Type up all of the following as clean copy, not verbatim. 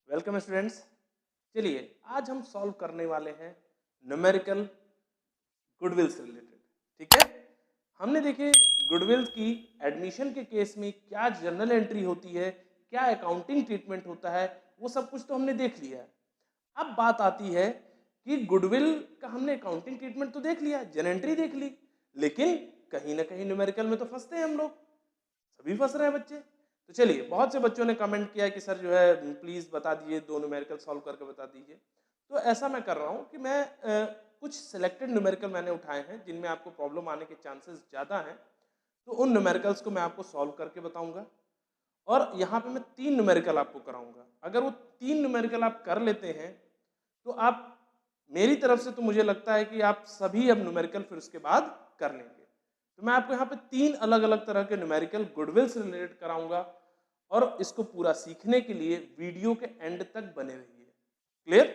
Welcome students. चलिए आज हम सॉल्व करने वाले हैं न्यूमेरिकल गुडविल से रिलेटेड। ठीक है, हमने देखिए गुडविल की एडमिशन के केस में क्या जर्नल एंट्री होती है, क्या अकाउंटिंग ट्रीटमेंट होता है, वो सब कुछ तो हमने देख लिया है। अब बात आती है कि गुडविल का हमने अकाउंटिंग ट्रीटमेंट तो देख लिया, जर्नल एंट्री देख ली, लेकिन कहीं ना कहीं न्यूमेरिकल में तो फंसते हैं हम लोग, सभी फंस रहे हैं बच्चे। तो चलिए, बहुत से बच्चों ने कमेंट किया कि सर जो है प्लीज बता दीजिए, दो न्यूमेरिकल सॉल्व करके बता दीजिए। तो ऐसा मैं कर रहा हूँ कि मैं कुछ सिलेक्टेड न्यूमेरिकल मैंने उठाए हैं जिनमें आपको प्रॉब्लम आने के चांसेस ज़्यादा हैं, तो उन न्यूमेरिकल्स को मैं आपको सॉल्व करके बताऊंगा। और यहाँ पे मैं 3 न्यूमेरिकल आपको कराऊंगा। अगर वो 3 न्यूमेरिकल आप कर लेते हैं तो आप, मेरी तरफ से तो मुझे लगता है कि आप सभी अब न्यूमेरिकल फिर उसके बाद कर लेंगे। तो मैं आपको यहाँ पे 3 अलग अलग तरह के न्यूमेरिकल गुडविल से रिलेटेड कराऊंगा और इसको पूरा सीखने के लिए वीडियो के एंड तक बने रहिए। क्लियर?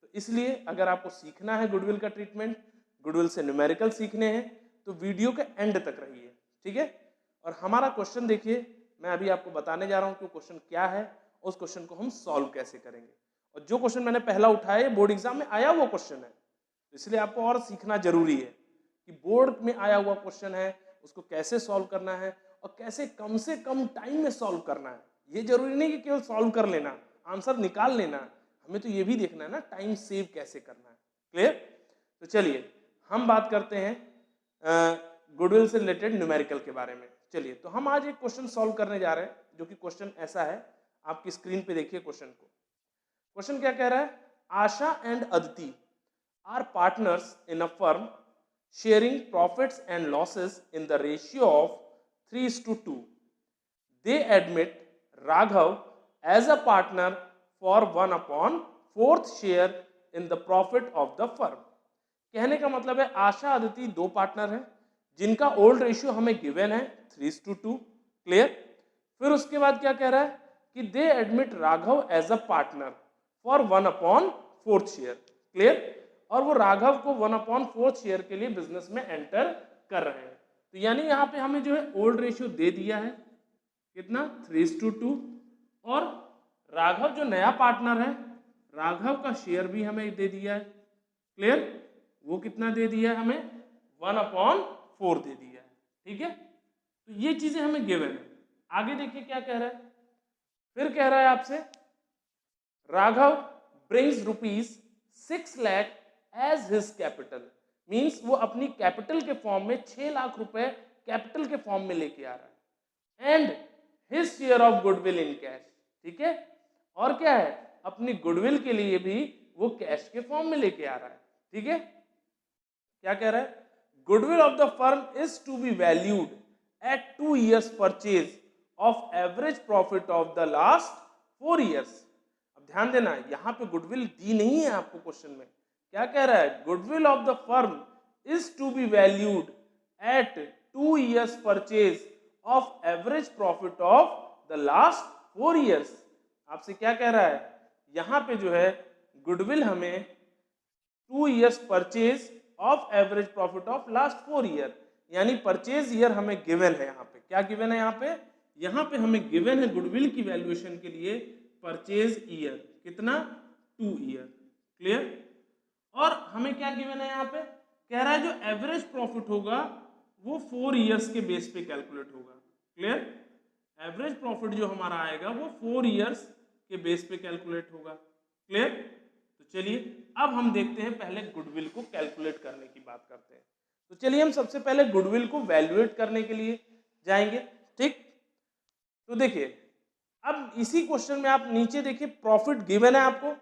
तो इसलिए अगर आपको सीखना है गुडविल का ट्रीटमेंट, गुडविल से न्यूमेरिकल सीखने हैं, तो वीडियो के एंड तक रहिए। ठीक है? और हमारा क्वेश्चन देखिए, मैं अभी आपको बताने जा रहा हूं कि क्वेश्चन क्या है, उस क्वेश्चन को हम सॉल्व कैसे करेंगे। और जो क्वेश्चन मैंने पहला उठाया बोर्ड एग्जाम में आया हुआ क्वेश्चन है, इसलिए आपको और सीखना जरूरी है कि बोर्ड में आया हुआ क्वेश्चन है उसको कैसे सॉल्व करना है और कैसे कम से कम टाइम में सॉल्व करना है। ये जरूरी नहीं कि केवल सॉल्व कर लेना, आंसर निकाल लेना, हमें तो ये भी देखना है ना टाइम सेव कैसे करना है। क्लियर? तो चलिए हम बात करते हैं गुडविल से रिलेटेड न्यूमेरिकल के बारे में। चलिए, तो हम आज एक क्वेश्चन सॉल्व करने जा रहे हैं जो कि क्वेश्चन ऐसा है, आपकी स्क्रीन पे देखिए क्वेश्चन को। क्वेश्चन क्या कह रहा है? Asha and Aditi are partners in a firm sharing profits and losses in the ratio of 3:2. They admit Raghav as a partner for 1/4 share in the profit of the firm. कहने का मतलब है आशा अदिति दो पार्टनर हैं जिनका ओल्ड रेशियो हमें given है 3:2। Clear? फिर उसके बाद क्या कह रहा है कि they admit Raghav as a partner for 1/4 share. Clear? और वो राघव को 1/4 शेयर के लिए बिजनेस में एंटर कर रहे हैं। तो यानी यहाँ पे हमें जो है ओल्ड रेशियो दे दिया है कितना, 3:2, और राघव जो नया पार्टनर है, राघव का शेयर भी हमें दे दिया है। क्लियर? वो कितना दे दिया है हमें, 1/4 दे दिया है। ठीक है, तो ये चीजें हमें गिवन है। आगे देखिए क्या कह रहा है, फिर कह रहा है आपसे Raghav brings ₹6 lakh as his capital, means वो अपनी कैपिटल के फॉर्म में 6 लाख रुपए कैपिटल के फॉर्म में लेके आ रहा है। And his share of goodwill in cash. ठीक है, और क्या है, अपनी गुडविल के लिए भी वो कैश के फॉर्म में लेके आ रहा है। ठीक है, क्या कह रहा है, goodwill of the firm is to be valued at 2 years purchase of average profit of the last 4 years। अब ध्यान देना, यहां पे गुडविल दी नहीं है आपको क्वेश्चन में। क्या कह रहा है, goodwill of the firm is to be valued at 2 years purchase of average profit of the last 4 years। आपसे क्या कह रहा है, यहां पे जो है गुडविल हमें 2 years purchase of average profit of last 4 year, यानी परचेज ईयर हमें गिवन है। यहाँ पे क्या गिवन है, यहाँ पे हमें गिवन है गुडविल की वैल्यूएशन के लिए परचेज ईयर कितना, 2 year। क्लियर? और हमें क्या गिवन है, यहाँ पे कह रहा है जो एवरेज प्रॉफिट होगा वो 4 years के बेस पे कैलकुलेट होगा। क्लियर? एवरेज प्रॉफिट जो हमारा आएगा वो 4 years के बेस पे कैलकुलेट होगा। क्लियर? तो चलिए अब हम देखते हैं, पहले गुडविल को कैलकुलेट करने की बात करते हैं। तो चलिए हम सबसे पहले गुडविल को वैल्यूएट करने के लिए जाएंगे। ठीक, तो देखिए अब इसी क्वेश्चन में आप नीचे देखिए प्रॉफिट गिवन है आपको।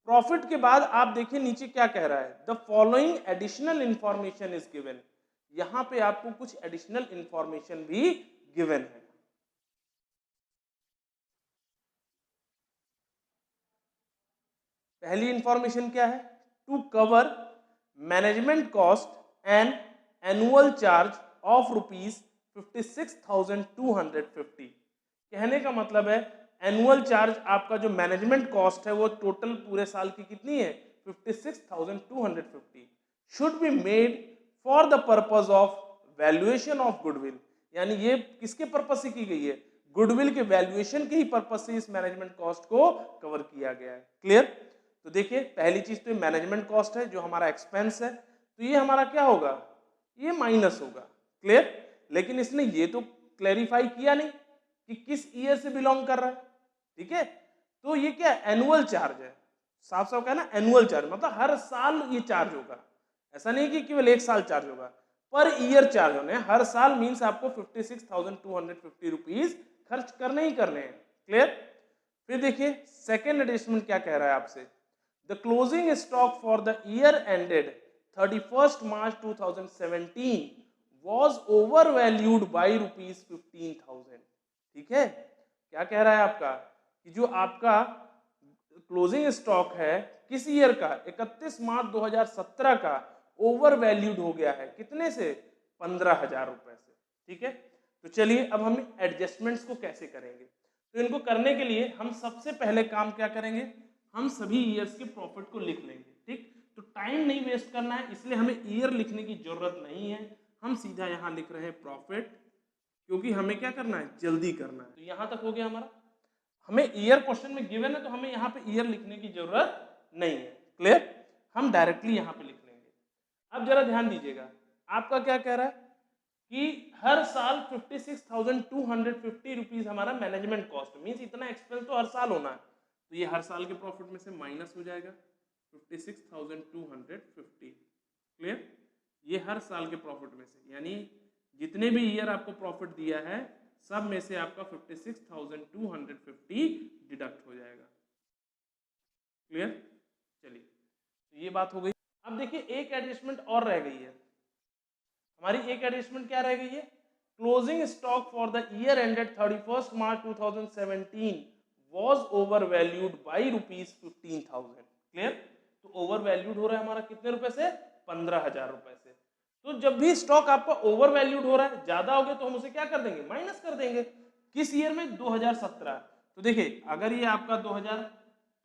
प्रॉफिट के बाद आप देखिए नीचे क्या कह रहा है, the following additional information is given. यहां पे आपको कुछ एडिशनल इंफॉर्मेशन भी गिवन है। पहली इंफॉर्मेशन क्या है, to cover management cost and annual charge of ₹56,250। कहने का मतलब है एनुअल चार्ज आपका जो मैनेजमेंट कॉस्ट है वो टोटल पूरे साल की कितनी है, 56,250 should be made for the purpose of valuation of goodwill. यानी ये किसके पर्पज से की गई है, गुडविल के वैल्यूएशन के ही पर्पज से इस मैनेजमेंट कॉस्ट को कवर किया गया है। क्लियर? तो देखिए पहली चीज तो मैनेजमेंट कॉस्ट है जो हमारा एक्सपेंस है, तो ये हमारा क्या होगा, ये माइनस होगा। क्लियर? लेकिन इसने ये तो क्लैरिफाई किया नहीं कि किस ईयर से बिलोंग कर रहा है। ठीक है, तो ये क्या एनुअल चार्ज है, साफ साफ कहना एनुअल चार्ज, मतलब हर साल ये चार्ज होगा, ऐसा नहीं कि केवल एक साल चार्ज होगा, पर ईयर चार्ज होने, हर साल मीन्स आपको 56,250 रुपीज खर्च करने ही करने हैं। क्लियर? फिर देखिए सेकेंड एडजस्टमेंट क्या कह रहा है आपसे, the closing stock for the year ended 31 March 2017 was overvalued by rupees 15,000। ठीक है, क्या कह रहा है आपका कि जो आपका क्लोजिंग स्टॉक है किस ईयर का, 31 मार्च 2017 का ओवर वैल्यूड हो गया है, कितने से, 15,000 रुपए से। ठीक है, तो चलिए अब हम एडजस्टमेंट्स को कैसे करेंगे, तो इनको करने के लिए हम सबसे पहले काम क्या करेंगे, हम सभी ईयर्स के प्रॉफिट को लिख लेंगे। ठीक, तो टाइम नहीं वेस्ट करना है, इसलिए हमें ईयर लिखने की जरूरत नहीं है, हम सीधा यहाँ लिख रहे हैं प्रॉफिट, क्योंकि हमें क्या करना है, जल्दी करना है। तो यहाँ तक हो गया हमारा, हमें ईयर क्वेश्चन में गिवन है तो हमें यहाँ पे ईयर लिखने की जरूरत नहीं है। क्लियर? हम डायरेक्टली यहाँ पे लिख लेंगे। अब जरा ध्यान दीजिएगा, आपका क्या कह रहा है कि हर साल 56,250 रुपीज हमारा मैनेजमेंट कॉस्ट, मीन्स इतना एक्सपेंस तो हर साल होना है, तो ये हर साल के प्रॉफिट में से माइनस हो जाएगा 56,250। क्लियर? ये हर साल के प्रॉफिट में से, यानी जितने भी ईयर आपको प्रॉफिट दिया है सब में से आपका 56,250 डिडक्ट हो जाएगा। क्लियर? चलिए, तो ये बात हो गई। अब देखिए एक एडजस्टमेंट और रह गई है हमारी, एक एडजस्टमेंट क्या रह गई है, closing stock for the year ended 31 March 2017 was overvalued by rupees 15,000। Clear? तो ओवर वैल्यूड हो रहा है हमारा कितने रुपए से, 15,000 रुपए से। तो जब भी स्टॉक आपका ओवर वैल्यूड हो रहा है, ज्यादा हो गया, तो हम उसे क्या कर देंगे, माइनस कर देंगे। किस ईयर में, 2017। तो देखिए अगर ये आपका 2000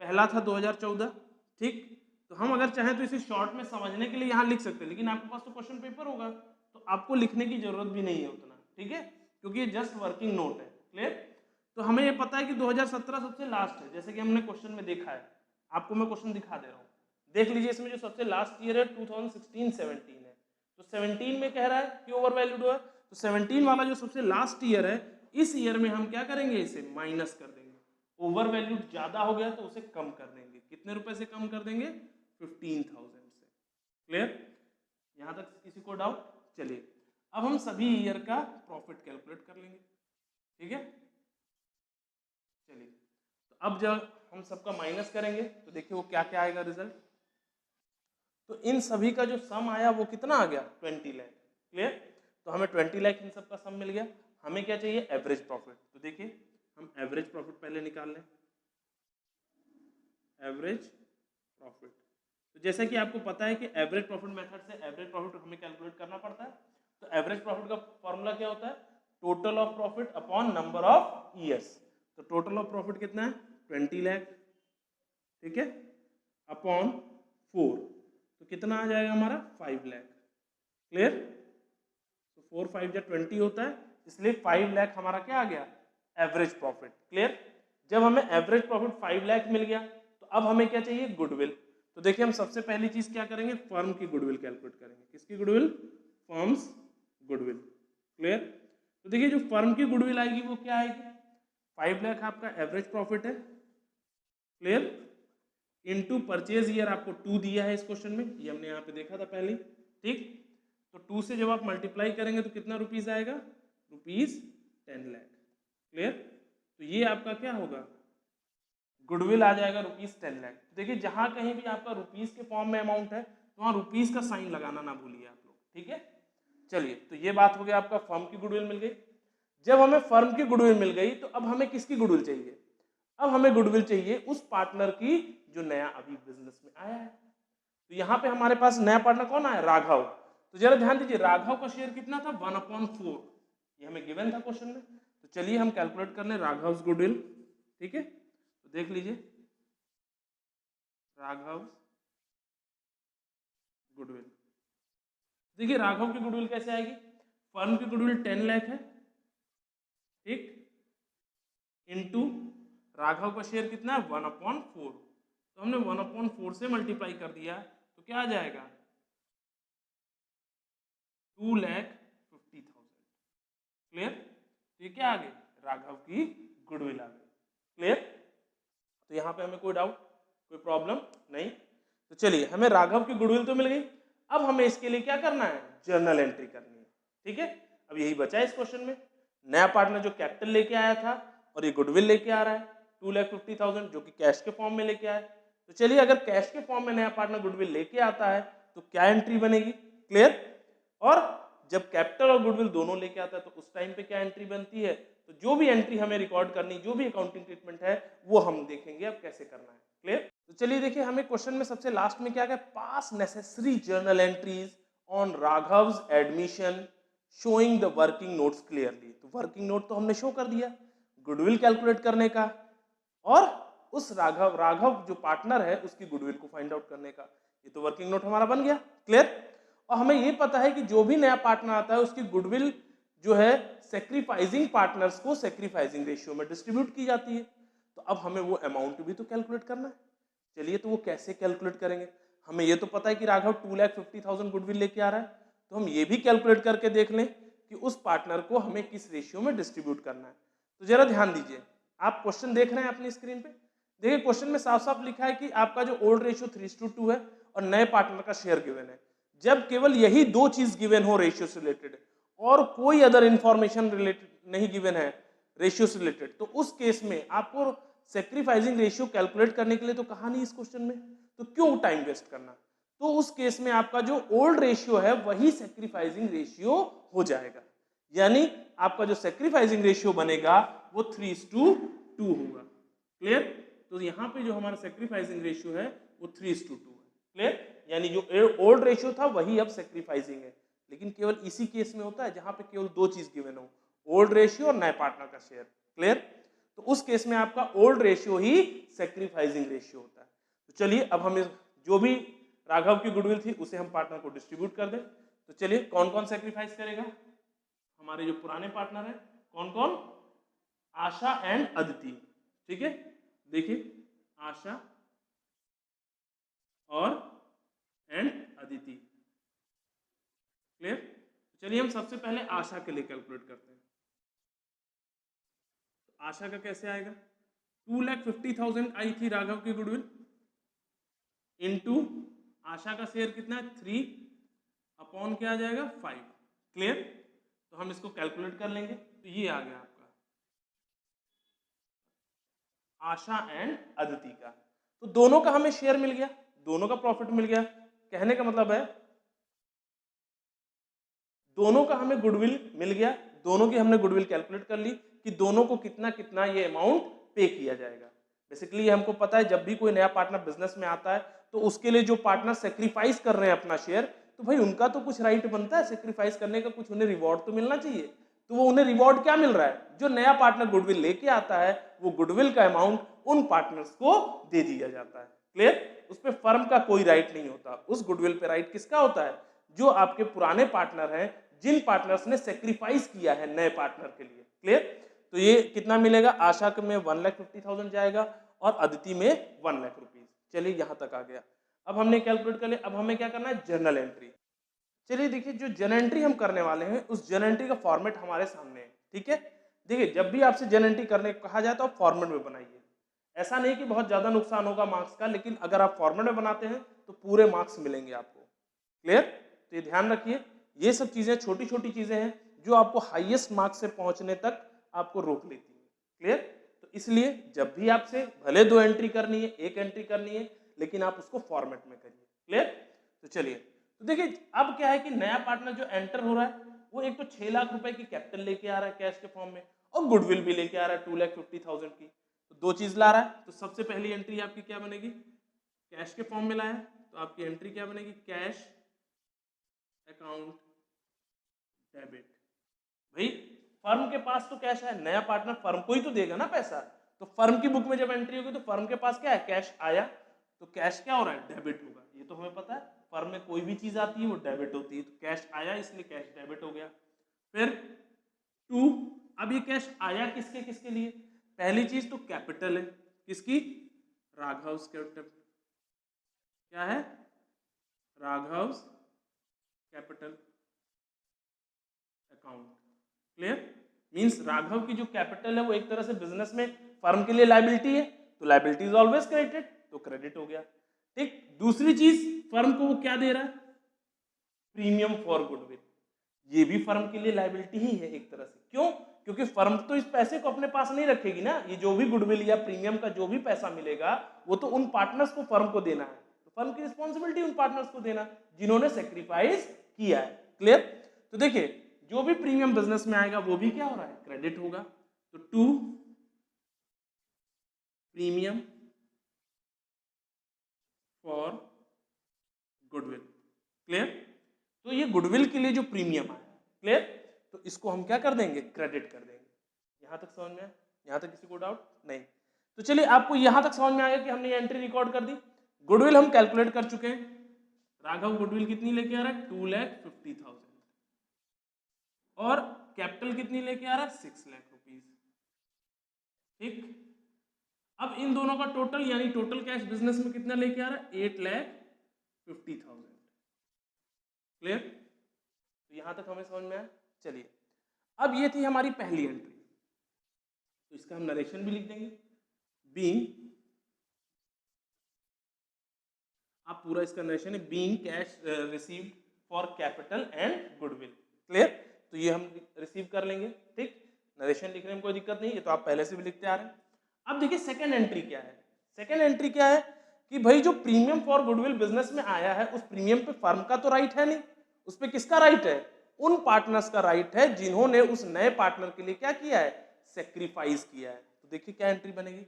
पहला था 2014, ठीक, तो हम अगर चाहें तो इसे शॉर्ट में समझने के लिए यहाँ लिख सकते हैं, लेकिन आपके पास तो क्वेश्चन पेपर होगा तो आपको लिखने की जरूरत भी नहीं है उतना। ठीक है, क्योंकि ये जस्ट वर्किंग नोट है। क्लियर? तो हमें ये पता है कि 2017 सबसे लास्ट है, जैसे कि हमने क्वेश्चन में देखा है, आपको मैं क्वेश्चन दिखा दे रहा हूँ, देख लीजिए, इसमें जो सबसे लास्ट ईयर है 2016-17 है, तो 17 में कह रहा है कि ओवर वैल्यूड हुआ, तो 17 वाला जो सबसे लास्ट ईयर है, इस ईयर में हम क्या करेंगे, इसे माइनस कर देंगे। ओवर वैल्यूड ज्यादा हो गया तो उसे कम कर देंगे, कितने रुपए से कम कर देंगे, 15,000 से। क्लियर? यहां तक किसी को डाउट? चलिए अब हम सभी ईयर का प्रॉफिट कैलकुलेट कर लेंगे। ठीक है, चलिए, तो अब जब हम सबका माइनस करेंगे तो देखिए वो क्या क्या आएगा रिजल्ट, तो इन सभी का जो सम आया वो कितना आ गया, 20 लाख। क्लियर? तो हमें 20 लाख इन सबका सम मिल गया। हमें क्या चाहिए, एवरेज प्रॉफिट। तो देखिए हम एवरेज प्रॉफिट पहले निकाल लें, एवरेज प्रॉफिट। तो जैसा कि आपको पता है कि एवरेज प्रॉफिट मेथड से एवरेज प्रॉफिट हमें कैलकुलेट करना पड़ता है। तो एवरेज प्रॉफिट का फॉर्मूला क्या होता है, total of profit upon number of years. तो टोटल ऑफ प्रॉफिट कितना है, 20 लाख, ठीक है, अपॉन 4, तो कितना आ जाएगा हमारा, 5 लाख। क्लियर? तो 4 5 या 20 होता है, इसलिए 5 लाख हमारा क्या आ गया, एवरेज प्रॉफिट। क्लियर? जब हमें एवरेज प्रॉफिट 5 लाख मिल गया तो अब हमें क्या चाहिए, गुडविल। तो देखिए हम सबसे पहली चीज क्या करेंगे, फर्म की गुडविल कैलकुलेट करेंगे। किसकी गुडविल, फर्म्स गुडविल। क्लियर? तो देखिए जो फर्म की गुडविल आएगी वो क्या आएगी, 5 लाख आपका एवरेज प्रॉफिट है। क्लियर? इनटू परचेज ईयर आपको 2 दिया है इस क्वेश्चन में, ये हमने यहाँ पे देखा था पहले। ठीक, तो 2 से जब आप मल्टीप्लाई करेंगे तो कितना रुपीज आएगा, रुपीज 10 लाख। क्लियर? तो ये आपका क्या होगा, गुडविल आ जाएगा रुपीज 10 लाख। देखिए जहां कहीं भी आपका रुपीज के फॉर्म में अमाउंट है तो वहां रुपीज का साइन लगाना ना भूलिए आप लोग। ठीक है, चलिए, तो ये बात हो गया, आपका फर्म की गुडविल मिल गई। जब हमें फर्म की गुडविल मिल गई तो अब हमें किसकी गुडविल चाहिए, अब हमें गुडविल चाहिए उस पार्टनर की जो नया अभी बिजनेस में आया है। तो यहाँ पे हमारे पास नया पार्टनर कौन आया, राघव। तो जरा ध्यान दीजिए, राघव का शेयर कितना था, 1/4, ये हमें गिवन था क्वेश्चन में। तो चलिए हम कैलकुलेट कर लें राघव गुडविल। ठीक है, तो देख लीजिए राघव गुडविल। देखिए राघव की गुडविल कैसे आएगी, फर्म की गुडविल 10 लाख है, ठीक, इंटू राघव का शेयर कितना है 1/4, तो हमने 1/4 से मल्टीप्लाई कर दिया तो क्या आ जाएगा 2,50,000। क्लियर? तो ये क्या आ गई राघव की गुडविल आ गई। क्लियर? तो यहाँ पे हमें कोई डाउट कोई प्रॉब्लम नहीं। तो चलिए हमें राघव की गुडविल तो मिल गई, अब हमें इसके लिए क्या करना है जर्नल एंट्री करनी है। ठीक है, अब यही बचा है इस क्वेश्चन में, नया पार्टनर जो कैपिटल लेके आया था और ये गुडविल लेके आ रहा है 2,50,000 जो कि कैश के फॉर्म में लेके आया। तो चलिए अगर कैश के फॉर्म में नया पार्टनर गुडविल लेके आता है तो क्या एंट्री बनेगी। क्लियर? और जब कैपिटल और गुडविल दोनों लेके आता है तो उस टाइम पे क्या एंट्री बनती है। तो जो भी एंट्री हमें रिकॉर्ड करनी, जो भी अकाउंटिंग ट्रीटमेंट है वो हम देखेंगे अब कैसे करना है। क्लियर? तो चलिए देखिए हमें क्वेश्चन में सबसे लास्ट में क्या है, pass necessary journal entries on Raghav's admission showing the working notes clearly. तो वर्किंग नोट तो हमने शो कर दिया गुडविल कैलकुलेट करने का और उस राघव जो पार्टनर है उसकी गुडविल को फाइंड आउट करने का, ये तो वर्किंग नोट हमारा बन गया। क्लियर? और हमें ये पता है कि जो भी नया पार्टनर आता है उसकी गुडविल जो है सेक्रीफाइसिंग पार्टनर्स को सेक्रीफाइसिंग रेशियो में डिस्ट्रीब्यूट की जाती है। तो अब हमें वो अमाउंट भी तो कैलकुलेट करना है। चलिए तो वो कैसे कैलकुलेट करेंगे, हमें ये तो पता है कि राघव 2,50,000 गुडविल लेके आ रहा है, तो हम ये भी कैलकुलेट करके देख लें कि उस पार्टनर को हमें किस रेशियो में डिस्ट्रीब्यूट करना है। तो जरा ध्यान दीजिए, आप क्वेश्चन देख रहे हैं अपनी स्क्रीन पे, देखिए क्वेश्चन में साफ साफ लिखा है कि आपका जो ओल्ड रेशियो 3:2 है और नए पार्टनर का शेयर गिवन है। जब केवल यही दो चीज गिवन हो रेशियो से रिलेटेड और कोई अदर इंफॉर्मेशन रिलेटेड नहीं गिवन है रेशियो से रिलेटेड, तो उस केस में आपको सेक्रीफाइसिंग रेशियो कैलकुलेट करने के लिए तो कहा नहीं इस क्वेश्चन में, तो क्यों टाइम वेस्ट करना। तो उस केस में आपका जो ओल्ड रेशियो है वही सेक्रीफाइसिंग रेशियो हो जाएगा, यानी आपका जो सेक्रीफाइसिंग रेशियो बनेगा वो 3:2 होगा। क्लियर? तो यहाँ पे जो हमारा सेक्रीफाइसिंग रेशियो है वो 3:2 है। क्लियर? यानी जो ओल्ड रेशियो था वही अब सेक्रीफाइसिंग है, लेकिन केवल इसी केस में होता है जहां पे केवल दो चीज गिवन हो, ओल्ड रेशियो और नए पार्टनर का शेयर। क्लियर? तो उस केस में आपका ओल्ड रेशियो ही सेक्रीफाइसिंग रेशियो होता है। तो चलिए अब हम जो भी राघव की गुडविल थी उसे हम पार्टनर को डिस्ट्रीब्यूट कर दें। तो चलिए कौन कौन सेक्रीफाइस करेगा, हमारे जो पुराने पार्टनर है कौन कौन, आशा एंड अदिति। ठीक है, देखिए आशा और एंड अदिति। क्लियर? चलिए हम सबसे पहले आशा के लिए कैलकुलेट करते हैं। तो आशा का कैसे आएगा, 2,50,000 आई थी राघव की गुडविल इनटू आशा का शेयर कितना है 3 अपॉन क्या आ जाएगा 5। क्लियर? तो हम इसको कैलकुलेट कर लेंगे, तो ये आ गया आपका आशा एंड अदिति का। तो दोनों का हमें शेयर मिल गया, दोनों का प्रॉफिट मिल गया, कहने का मतलब है दोनों का हमें गुडविल मिल गया, दोनों की हमने गुडविल कैलकुलेट कर ली कि दोनों को कितना कितना ये अमाउंट पे किया जाएगा। बेसिकली ये हमको पता है जब भी कोई नया पार्टनर बिजनेस में आता है तो उसके लिए जो पार्टनर सेक्रीफाइस कर रहे हैं अपना शेयर, तो भाई उनका तो कुछ राइट बनता है सेक्रीफाइस करने का, कुछ उन्हें रिवॉर्ड तो मिलना चाहिए। तो वो उन्हें रिवॉर्ड क्या मिल रहा है, जो नया पार्टनर गुडविल लेके आता है वो गुडविल का अमाउंट उन पार्टनर्स को दे दिया जाता है। क्लियर? उस पर फर्म का कोई राइट नहीं होता, उस गुडविल पे राइट किसका होता है, जो आपके पुराने पार्टनर हैं, जिन पार्टनर्स ने सेक्रीफाइस किया है नए पार्टनर के लिए। क्लियर? तो ये कितना मिलेगा, आशा में 1,50,000 जाएगा और अदिति में 1 लाख रुपीज। चलिए यहां तक आ गया। अब हमने कैलकुलेट कर लिया, अब हमें क्या करना है जर्नल एंट्री। चलिए देखिए जो जर्नल एंट्री हम करने वाले हैं उस जर्नल एंट्री का फॉर्मेट हमारे सामने है। ठीक है, देखिए जब भी आपसे जर्नल एंट्री करने को कहा जाए तो आप फॉर्मेट में बनाइए, ऐसा नहीं कि बहुत ज्यादा नुकसान होगा मार्क्स का, लेकिन अगर आप फॉर्मेट में बनाते हैं तो पूरे मार्क्स मिलेंगे आपको। क्लियर? तो ये ध्यान रखिए, ये सब चीजें छोटी छोटी चीजें हैं जो आपको हाईएस्ट मार्क्स से पहुंचने तक आपको रोक लेती है। क्लियर? तो इसलिए जब भी आपसे भले 2 एंट्री करनी है, 1 एंट्री करनी है, लेकिन आप उसको फॉर्मेट में करिए। क्लियर? तो चलिए, तो देखिए अब क्या है कि नया पार्टनर जो एंटर हो रहा है वो एक तो 6 लाख रुपए की कैपिटल लेके आ रहा है कैश के फॉर्म में, और गुडविल भी लेके आ रहा है 2,50,000 की। तो दो चीज ला रहा है, तो सबसे पहली एंट्री आपकी क्या बनेगी, कैश के फॉर्म में लाया तो आपकी एंट्री क्या बनेगी, कैश अकाउंट डेबिट। भाई फर्म के पास तो कैश है, नया पार्टनर फर्म को ही तो देगा ना पैसा, तो फर्म की बुक में जब एंट्री होगी तो फर्म के पास क्या है, कैश आया, तो कैश क्या हो रहा है, डेबिट होगा। ये तो हमें पता है, फर्म में कोई भी चीज आती है वो डेबिट होती है, तो कैश आया इसलिए कैश डेबिट हो गया। फिर 2, अब ये कैश आया किसके किसके लिए, पहली चीज तो कैपिटल है, किसकी? राघव्स कैपिटल। क्या है? Raghav's capital account. Clear? Means Raghav की जो कैपिटल है वो एक तरह से बिजनेस में फर्म के लिए लायबिलिटी है, तो लायबिलिटी इज ऑलवेज क्रेडिटेड, तो क्रेडिट हो गया। ठीक, दूसरी चीज फर्म को वो क्या दे रहा है? Premium for goodwill. ये भी फर्म के लिए लायबिलिटी ही है एक तरह से। क्यों? क्योंकि फर्म तो इस पैसे को अपने पास नहीं रखेगी ना, ये जो भी गुडविल या प्रीमियम का जो भी पैसा मिलेगा वो तो उन पार्टनर्स को फर्म को देना है, तो फर्म की रिस्पॉन्सिबिलिटी उन पार्टनर्स को देना जिन्होंने सेक्रीफाइस किया है। क्लियर? तो देखिए जो भी प्रीमियम बिजनेस में आएगा वो भी क्या हो रहा है? क्रेडिट होगा। तो to premium for goodwill. Clear? तो ये गुडविल के लिए जो प्रीमियम आया, क्लियर, तो इसको हम क्या कर देंगे? क्रेडिट कर देंगे। यहां तक समझ में आया? यहां तक किसी को डाउट नहीं? तो चलिए आपको यहां तक समझ में आ गया कि हमने ये एंट्री रिकॉर्ड कर दी। गुडविल हम कैलकुलेट कर चुके हैं। राघव गुडविल कितनी लेके आ रहा है? 2,50,000 और कैपिटल कितनी लेके आ रहा है? 6 लाख रुपीज। ठीक, अब इन दोनों का टोटल यानी टोटल कैश बिजनेस में कितना लेके आ रहा है? 8,50,000। क्लियर? तो यहां तक हमें समझ में आया। चलिए अब ये थी हमारी पहली एंट्री, तो इसका हम नरेशन भी लिख देंगे। बीइंग, आप पूरा इसका नरेशन है, being cash received for capital and goodwill. Clear? तो ये हम रिसीव कर लेंगे। ठीक, नरेशन लिखने में कोई दिक्कत नहीं, ये तो आप पहले से भी लिखते आ रहे हैं। अब देखिए सेकंड एंट्री क्या है। सेकंड एंट्री क्या है कि भाई जो प्रीमियम फॉर गुडविल बिजनेस में आया है उस प्रीमियम पे फर्म का तो राइट है नहीं, उस पे किसका राइट है? उन पार्टनर्स का राइट है जिन्होंने उस नए पार्टनर के लिए क्या किया है? सेक्रीफाइस किया है। तो देखिए क्या एंट्री बनेगी।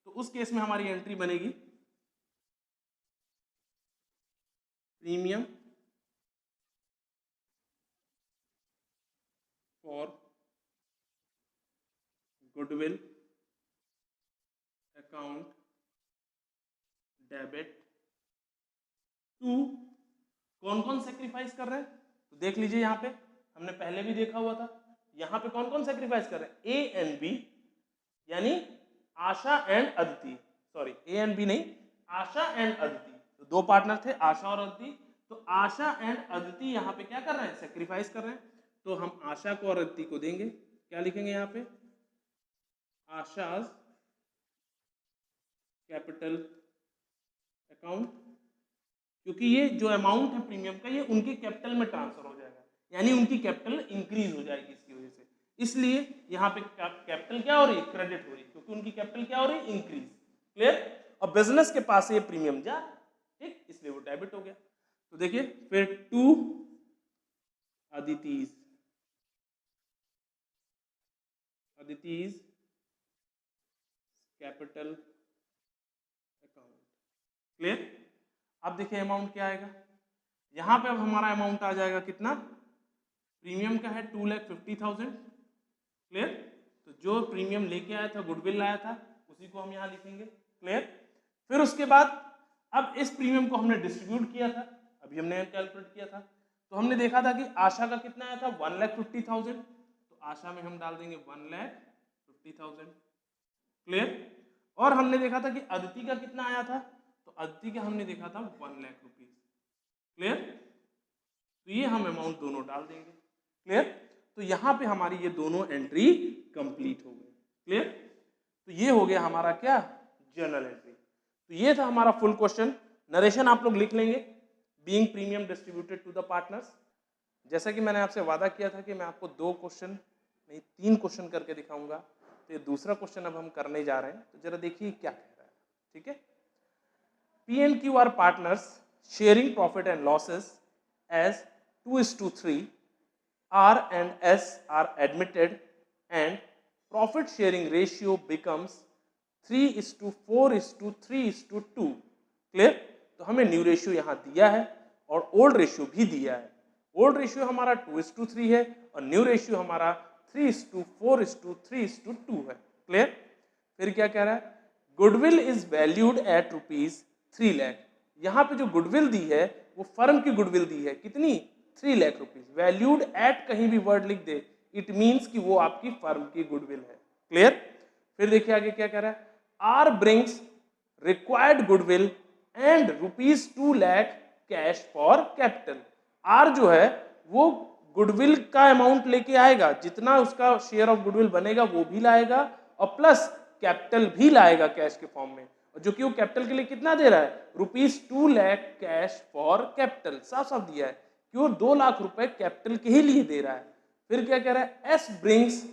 तो उस केस में हमारी एंट्री बनेगी premium for goodwill account debit to, कौन कौन सेक्रीफाइस कर रहे हैं? तो देख लीजिए यहां पे हमने पहले भी देखा हुआ था, यहां पे कौन कौन सेक्रीफाइस कर रहे हैं? ए एंड बी, यानी Asha and Aditi, sorry A and B नहीं, आशा एंड अदिति। तो दो पार्टनर थे आशा और अदिति, तो आशा एंड अदिति यहां पे क्या कर रहे हैं? सेक्रीफाइस कर रहे हैं। तो हम आशा को और अदिति को देंगे, क्या लिखेंगे यहां पे? आशाज कैपिटल अकाउंट, क्योंकि ये जो अमाउंट है प्रीमियम का ये उनके कैपिटल में ट्रांसफर हो जाएगा, यानी उनकी कैपिटल इंक्रीज हो जाएगी इसकी वजह से, इसलिए यहाँ पे कैपिटल क्या हो रही है? क्रेडिट हो रही है, क्योंकि उनकी कैपिटल क्या हो रही है? इंक्रीज। क्लियर? और बिजनेस के पास ये प्रीमियम जा, ठीक, इसलिए वो डेबिट हो गया। तो देखिए फिर to Aditi's capital account. Clear? अब देखिए अमाउंट क्या आएगा यहां पे। अब हमारा अमाउंट आ जाएगा कितना? प्रीमियम का है 2,50,000। क्लियर? तो जो प्रीमियम लेके आया था, गुडविल लाया था, उसी को हम यहां लिखेंगे। क्लियर? फिर उसके बाद अब इस प्रीमियम को हमने डिस्ट्रीब्यूट किया था, अभी हमने कैलकुलेट किया था, तो हमने देखा था कि आशा का कितना आया था? 1,50,000। तो आशा में हम डाल देंगे 1,50,000। क्लियर? और हमने देखा था कि अदिति का कितना आया था? तो अदिति का हमने देखा था 1 लाख रुपीज। क्लियर? तो ये हम अमाउंट दोनों डाल देंगे। क्लियर? तो यहां पे हमारी ये दोनों एंट्री कंप्लीट हो गई। क्लियर? तो ये हो गया हमारा क्या? Journal entry. तो ये था हमारा फुल क्वेश्चन। नरेशन आप लोग लिख लेंगे, being premium distributed to the partners. जैसा कि मैंने आपसे वादा किया था कि मैं आपको 2 क्वेश्चन नहीं 3 क्वेश्चन करके दिखाऊंगा, तो ये दूसरा क्वेश्चन अब हम करने जा रहे हैं, तो जरा देखिए क्या कह रहा है। ठीक है, P&Q are partners sharing profit and losses as 2:3, R and S are admitted and profit sharing ratio becomes 3:4:3:2। Clear? तो हमें न्यू रेशियो यहाँ दिया है और ओल्ड रेशियो भी दिया है। ओल्ड रेशियो हमारा 2:3 है और न्यू रेशियो हमारा 3:4:3:2 है। क्लियर? फिर क्या कह रहा है? Goodwill is valued at ₹3 lakh. यहाँ पे जो गुडविल दी है वो फर्म की गुडविल दी है, कितनी? 3 लाख रुपीज। वैल्यूड एट कहीं भी वर्ड लिख दे, इट मीन्स कि वो आपकी फर्म की गुडविल है। क्लियर? फिर देखिए आगे क्या कह रहा है, R brings required goodwill and ₹2 lakh cash for capital. R जो है वो गुडविल का अमाउंट लेके आएगा, जितना उसका शेयर ऑफ गुडविल बनेगा वो भी लाएगा और प्लस कैपिटल भी लाएगा कैश के फॉर्म में, और जो कि वो कैपिटल के लिए कितना दे रहा है, ₹2 लाख कैश फॉर कैपिटल। साफ साफ दिया है कि वो 2 लाख रुपए कैपिटल के ही लिए दे रहा है। फिर क्या कह रहा है, S brings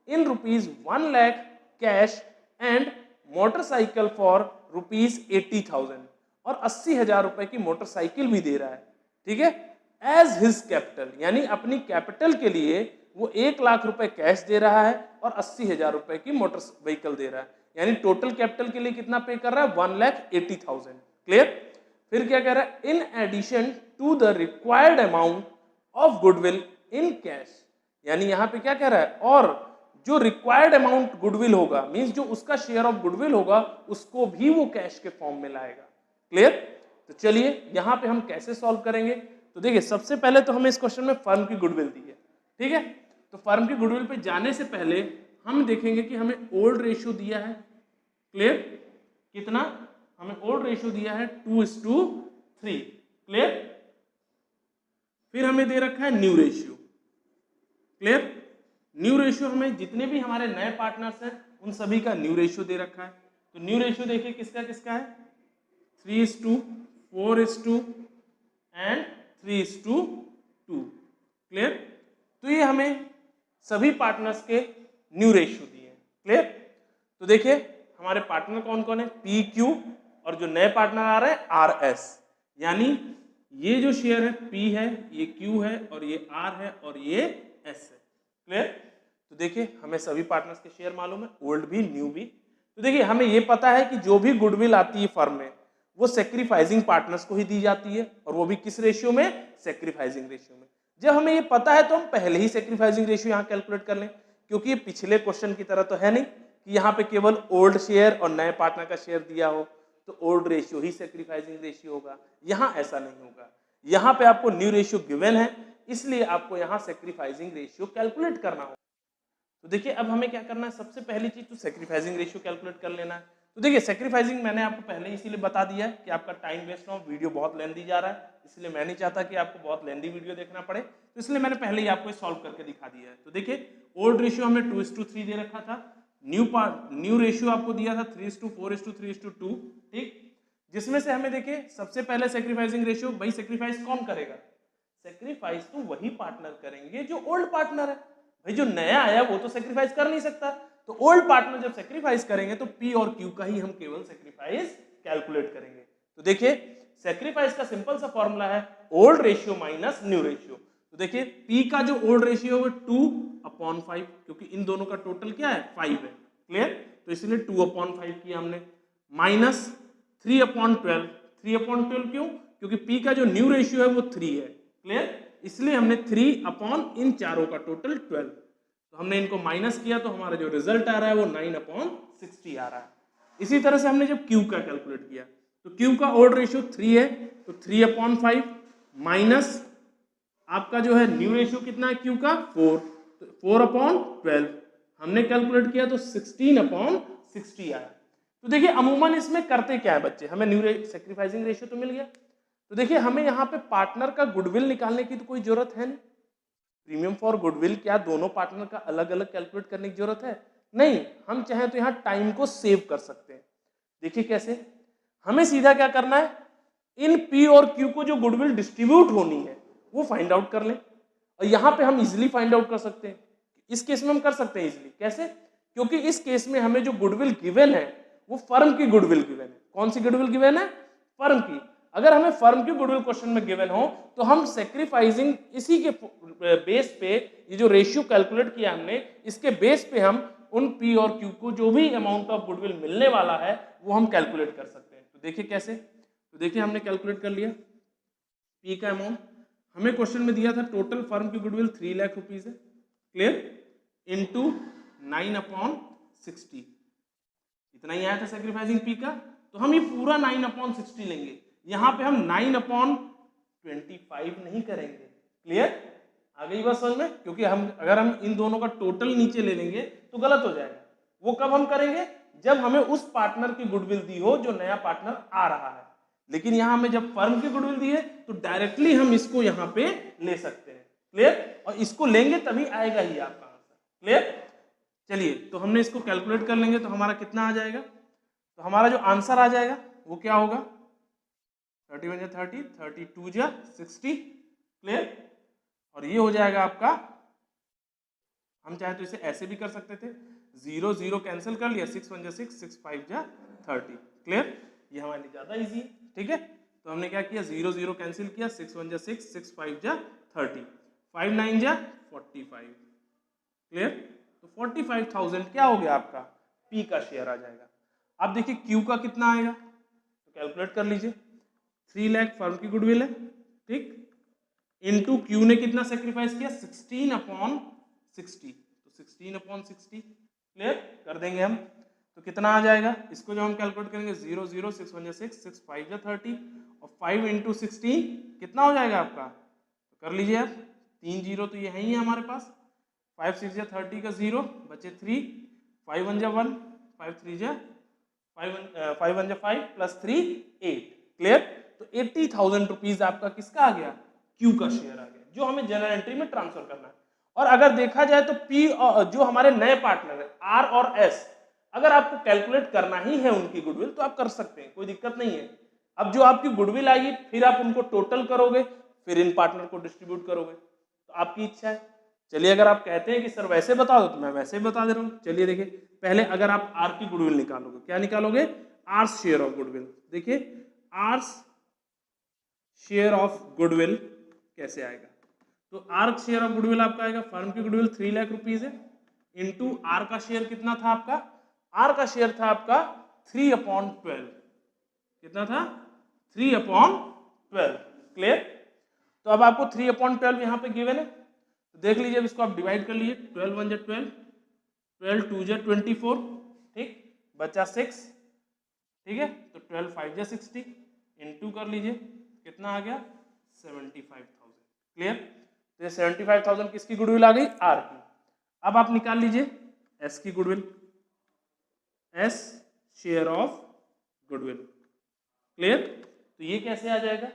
in ₹1 lakh cash and motorcycle for ₹80,000, और 80,000 रुपए की मोटरसाइकिल भी दे रहा है, ठीक है, एज हिज कैपिटल, यानी अपनी कैपिटल के लिए वो 1 लाख रुपए कैश दे रहा है और 80,000 रुपए की मोटर व्हीकल दे रहा है, यानी टोटल कैपिटल के लिए कितना पे कर रहा है, 1,80,000। क्लियर। फिर क्या कह रहा है, in addition to the required amount of goodwill in cash, यानी यहां पे क्या कह रहा है, और जो रिक्वायर्ड अमाउंट गुडविल होगा, मींस जो उसका शेयर ऑफ गुडविल होगा उसको भी वो कैश के फॉर्म में लाएगा। क्लियर। तो चलिए यहां पे हम कैसे सॉल्व करेंगे, तो देखिए सबसे पहले तो हमें इस क्वेश्चन में फर्म की गुडविल दी है, ठीक है, तो फर्म की गुडविल पे जाने से पहले हम देखेंगे कि हमें ओल्ड रेशियो दिया है। क्लियर। कितना हमें ओल्ड रेशियो दिया है, 2:3। क्लियर। फिर हमें दे रखा है new ratio. Clear. New ratio हमें जितने भी हमारे नए पार्टनर्स हैं उन सभी का न्यू रेशियो दे रखा है। तो न्यू रेशियो देखिए किसका किसका है, 3:4 एंड 3:2। क्लियर। तो ये हमें सभी पार्टनर्स के न्यू रेशियो दिए हैं। क्लियर। तो देखिए हमारे पार्टनर कौन कौन है, पी क्यू, और जो नए पार्टनर आ रहे हैं आर एस, यानी ये जो शेयर है पी है, ये क्यू है, और ये आर है, और ये एस है। क्लियर। तो देखिए हमें सभी पार्टनर्स के शेयर मालूम है, ओल्ड भी न्यू भी। तो देखिए हमें ये पता है कि जो भी गुडविल आती है फर्म में वो सेक्रीफाइसिंग पार्टनर्स को ही दी जाती है, और वो भी किस रेशियो में, सेक्रीफाइसिंग रेशियो में। जब हमें ये पता है तो हम पहले ही सेक्रीफाइसिंग रेशियो यहाँ कैलकुलेट कर लें, क्योंकि ये पिछले क्वेश्चन की तरह तो है नहीं कि यहाँ पे केवल ओल्ड शेयर और नए पार्टनर का शेयर दिया हो तो ओल्ड रेशियो ही सेक्रीफाइसिंग रेशियो होगा। यहाँ ऐसा नहीं होगा, यहाँ पे आपको न्यू रेशियो गिवन है, इसलिए आपको यहाँ सेक्रीफाइसिंग रेशियो कैलकुलेट करना होगा। तो देखिए अब हमें क्या करना है, सबसे पहली चीज तो सेक्रीफाइसिंग रेशियो कैलकुलेट कर लेना है। तो देखिए सेक्रीफाइसिंग मैंने आपको पहले इसीलिए बता दिया है कि आपका टाइम वेस्ट ना हो, वीडियो बहुत लेंथी जा रहा है, इसलिए मैं नहीं चाहता कि आपको बहुत लेंथी वीडियो देखना पड़े, तो इसलिए मैंने पहले ही आपको सॉल्व करके दिखा दिया है। तो देखिए ओल्ड रेशियो हमें 2:3 दे रखा था, न्यू रेशियो आपको दिया था 3:4:3:2, ठीक, जिसमें से हमें देखिए सबसे पहले सेक्रीफाइसिंग रेशियो, भाई सेक्रीफाइस कौन करेगा, सेक्रीफाइस तो वही पार्टनर करेंगे जो ओल्ड पार्टनर है। भाई जो नया आया वो तो सेक्रीफाइस कर नहीं सकता, तो ओल्ड पार्टनर जब सेक्रीफाइस करेंगे तो पी और क्यू का ही हम केवल सेक्रीफाइस कैलकुलेट करेंगे। तो देखिए सेक्रीफाइस का सिंपल सा फॉर्मूला है old ratio minus new ratio. तो देखिए पी का जो ओल्ड रेशियो है 2/5, क्योंकि इन दोनों का टोटल क्या है 5 है। क्लियर। तो इसलिए 2/5 किया हमने, माइनस 3/12। 3/12 क्यों, क्योंकि पी का जो न्यू रेशियो है वो 3 है। क्लियर। इसलिए हमने 3 अपॉन इन चारों का टोटल 12, तो हमने इनको माइनस किया तो हमारा जो रिजल्ट आ रहा है वो 9/60 आ रहा है। इसी तरह से हमने जब क्यू का कैलकुलेट किया तो क्यू का ओल्ड रेशियो 3 है, तो 3/5 माइनस आपका जो है न्यू रेशियो कितना है क्यू का 4, तो 4/12 हमने कैलकुलेट किया तो 16/60 आया। तो देखिए अमूमन इसमें करते क्या है बच्चे, हमें न्यू सेक्रीफाइसिंग रेशियो तो मिल गया, तो देखिए हमें यहाँ पे पार्टनर का गुडविल निकालने की तो कोई जरूरत है नहीं। प्रीमियम फॉर गुडविल क्या दोनों पार्टनर का अलग अलग कैलकुलेट करने की जरूरत है, नहीं, हम चाहें तो यहाँ टाइम को सेव कर सकते हैं। देखिए कैसे, हमें सीधा क्या करना है, इन पी और क्यू को जो गुडविल डिस्ट्रीब्यूट होनी है वो फाइंड आउट कर लें, और यहाँ पे हम इजिली फाइंड आउट कर सकते हैं। इस केस में हम कर सकते हैं इजिली, कैसे, क्योंकि इस केस में हमें जो गुडविल गिवन है वो फर्म की गुडविल गिवन है। कौन सी गुडविल गिवन है, फर्म की। अगर हमें फर्म की गुडविल क्वेश्चन में गिवन हो तो हम सेक्रीफाइसिंग इसी के बेस पे, ये जो रेशियो कैलकुलेट किया हमने इसके बेस पे हम उन पी और क्यू को जो भी अमाउंट ऑफ गुडविल मिलने वाला है वो हम कैलकुलेट कर सकते हैं। तो देखिए कैसे, तो देखिए हमने कैलकुलेट कर लिया पी का अमाउंट, हमें क्वेश्चन में दिया था टोटल फर्म की गुडविल 3 लाख रुपीज है। क्लियर। इनटू 9/60 इतना ही आया था सेक्रीफाइसिंग पी का, तो हम ये पूरा 9/60 लेंगे, यहाँ पे हम 9/25 नहीं करेंगे। क्लियर, आ गई बात समझ में, क्योंकि हम अगर हम इन दोनों का टोटल नीचे ले लेंगे तो गलत हो जाएगा, वो कब हम करेंगे, जब हमें उस पार्टनर की गुडविल दी हो जो नया पार्टनर आ रहा है। लेकिन यहां हमें जब फर्म की गुडविल दी है तो डायरेक्टली हम इसको यहां पे ले सकते हैं। क्लियर? और इसको लेंगे तभी आएगा ही आपका आंसर। क्लियर? चलिए, तो हमने इसको कैलकुलेट कर लेंगे तो हमारा कितना आ जाएगा, तो हमारा जो आंसर आ जाएगा वो क्या होगा, 31 जा 30, 32 जा 60। क्लियर? और ये हो जाएगा आपका, हम चाहे तो इसे ऐसे भी कर सकते थे, 0 0 कैंसिल कर लिया, 6 1 जा 6, 6 5 जा 30। क्लियर? ये हमारे लिए ज्यादा इजी है। ठीक है, तो हमने क्या किया, 0 0 कैंसिल किया, 6 1 जा 6, 6 5 जा 30, 5 9 जा 45। क्लियर? तो 45,000 क्या हो गया आपका, पी का शेयर आ जाएगा। अब देखिए क्यू का कितना आएगा, तो कैलकुलेट कर लीजिए। 3 लाख फर्म की गुडविल है, ठीक, इनटू क्यू ने कितना सेक्रीफाइस किया, 16/60, तो 16/60। क्लियर? कर देंगे हम, तो कितना आ जाएगा, इसको जब हम कैलकुलेट करेंगे 0 0 6 1 जा 6, 6 5 जा 30 और 5 × 16 कितना हो जाएगा आपका, तो कर लीजिए आप, 3 0 तो ये है ही हमारे पास, 5 6 जा 30 का 0 बचे 3, 5 1 जा 1, 5 3 जा 5 1 जा 5 प्लस 3 8। क्लियर? तो 80,000 रुपीज आपका किसका आ गया, क्यू का शेयर आ गया, जो हमें जनरल एंट्री में ट्रांसफर करना है। और अगर देखा जाए तो पी जो हमारे नए पार्टनर है आर और एस, अगर आपको कैलकुलेट करना ही है उनकी गुडविल तो आप कर सकते हैं, कोई दिक्कत नहीं है। अब जो आपकी गुडविल आएगी फिर आप उनको टोटल करोगे, फिर इन पार्टनर को डिस्ट्रीब्यूट करोगे, तो आपकी इच्छा है। चलिए, अगर आप कहते हैं कि सर वैसे बता दो तो मैं वैसे ही बता दे रहा हूँ। चलिए देखिए, पहले अगर आप आर की गुडविल निकालोगे, क्या निकालोगे, आर्स शेयर ऑफ गुडविल। देखिए आर्स शेयर ऑफ गुडविल कैसे आएगा, तो आर शेयर ऑफ गुडविल आपका आएगा, फर्म की गुडविल 3 लाख रुपीज है, इनटू आर का शेयर कितना था आपका, आर का शेयर था आपका 3/12, कितना था, 3/12। क्लियर? तो अब आपको 3/12 यहाँ पे गिवन है, तो देख लीजिए, अब इसको आप डिवाइड कर लीजिए, 12 1 जा 12, 12 2 जा 24, ठीक, बचा 6, ठीक है, तो 12 5 जा 60, इनटू कर लीजिए, कितना आ गया, 75,000। क्लियर? तो ये 75,000 किसकी गुडविल आ गई, आर की। अब आप निकाल लीजिए एस की goodwill, S share of goodwill. Clear? तो ये कैसे आ जाएगा,